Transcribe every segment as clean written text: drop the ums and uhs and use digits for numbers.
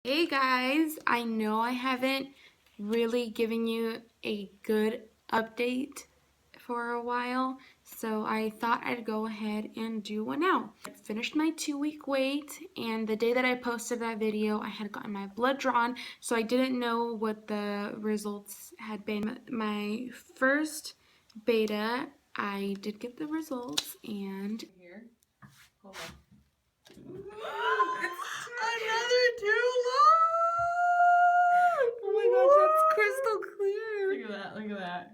Hey guys, I know I haven't really given you a good update for a while, so I thought I'd go ahead and do one now. I finished my 2-week wait, and the day that I posted that video, I had gotten my blood drawn, so I didn't know what the results had been. My first beta, I did get the results, and Here, hold on. Another too long! Oh my gosh, that's crystal clear. Look at that, look at that.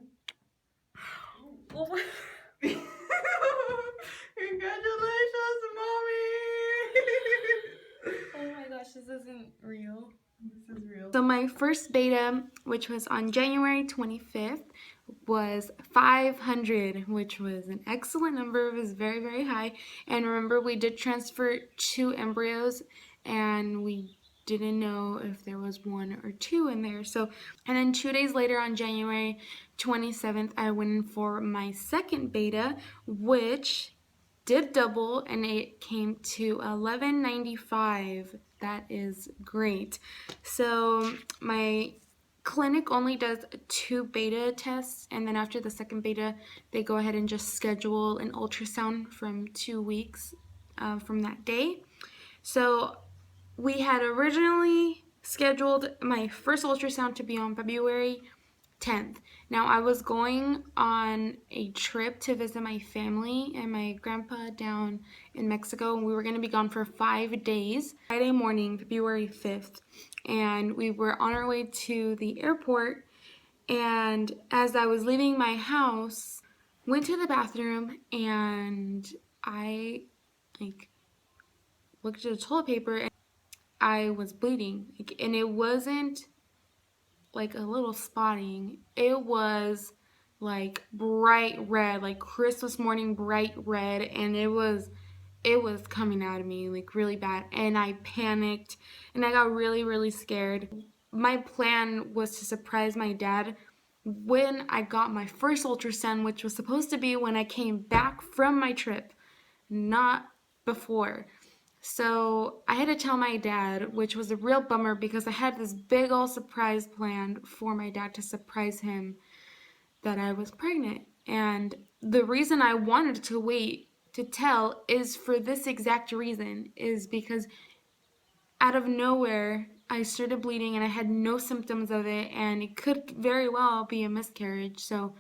Oh my. Congratulations, mommy! Oh my gosh, this isn't real. This is real. So my first beta, which was on January 25th, was 500, which was an excellent number. It was very, very high. And remember, we did transfer 2 embryos, and we didn't know if there was 1 or 2 in there. So, and then 2 days later on January 27th, I went in for my second beta, which did double, and it came to 1195. That is great. So my clinic only does 2 beta tests, and then after the second beta, they go ahead and just schedule an ultrasound from 2 weeks from that day. So we had originally scheduled my first ultrasound to be on February 10th. Now, I was going on a trip to visit my family and my grandpa down in Mexico, and we were going to be gone for 5 days. Friday morning, February 5th, and we were on our way to the airport, and as I was leaving my house, went to the bathroom, and I looked at the toilet paper, and I was bleeding, and it wasn't like a little spotting. It was like bright red, like Christmas morning bright red, and it was coming out of me like really bad, and I panicked and I got really, really scared. My plan was to surprise my dad when I got my first ultrasound, which was supposed to be when I came back from my trip, not before. So I had to tell my dad, which was a real bummer because I had this big old surprise planned for my dad to surprise him that I was pregnant. And the reason I wanted to wait to tell is for this exact reason, is because out of nowhere I started bleeding and I had no symptoms of it, and it could very well be a miscarriage. So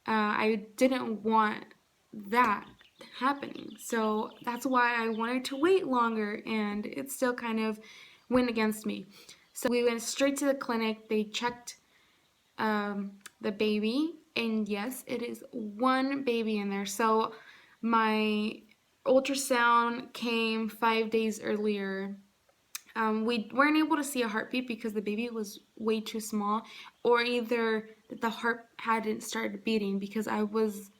I didn't want that happening. So that's why I wanted to wait longer, and it still kind of went against me. So we went straight to the clinic. They checked the baby, and yes, it is 1 baby in there. So my ultrasound came 5 days earlier. We weren't able to see a heartbeat because the baby was way too small, or either the heart hadn't started beating because I was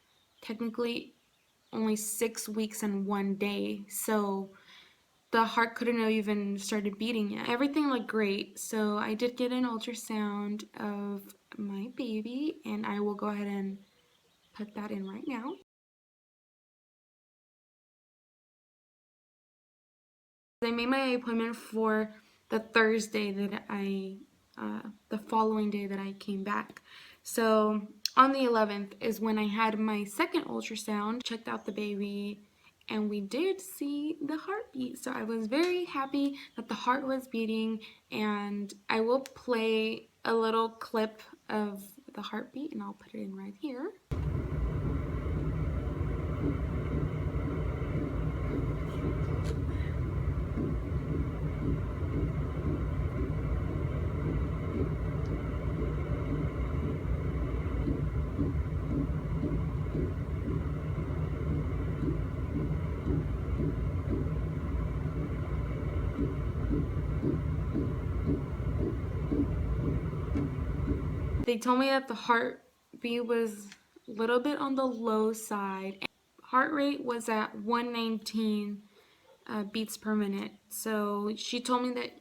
technically only 6 weeks and 1 day. So the heart couldn't have even started beating yet. Everything looked great. So I did get an ultrasound of my baby, and I will go ahead and put that in right now. I made my appointment for the Thursday that the following day that I came back. So on the 11th is when I had my second ultrasound, checked out the baby, and we did see the heartbeat. So I was very happy that the heart was beating, and I will play a little clip of the heartbeat, and I'll put it in right here. They told me that the heartbeat was a little bit on the low side. Heart rate was at 119 beats per minute. So she told me that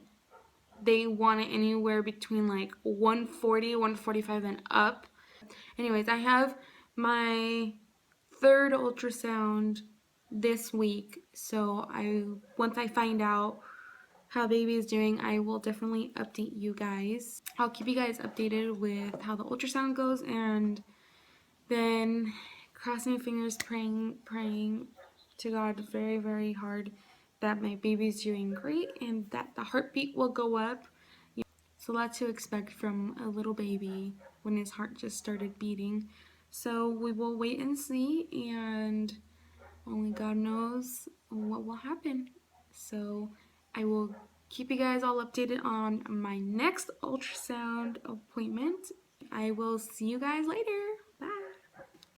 they want it anywhere between like 140, 145 and up. Anyways, I have my 3rd ultrasound this week. So once I find out how baby is doing, I will definitely update you guys. I'll keep you guys updated with how the ultrasound goes, and then crossing my fingers, praying to God very, very hard that my baby's doing great and that the heartbeat will go up. It's a lot to expect from a little baby when his heart just started beating. So we will wait and see, and only God knows what will happen. So I will keep you guys all updated on my next ultrasound appointment. I will see you guys later.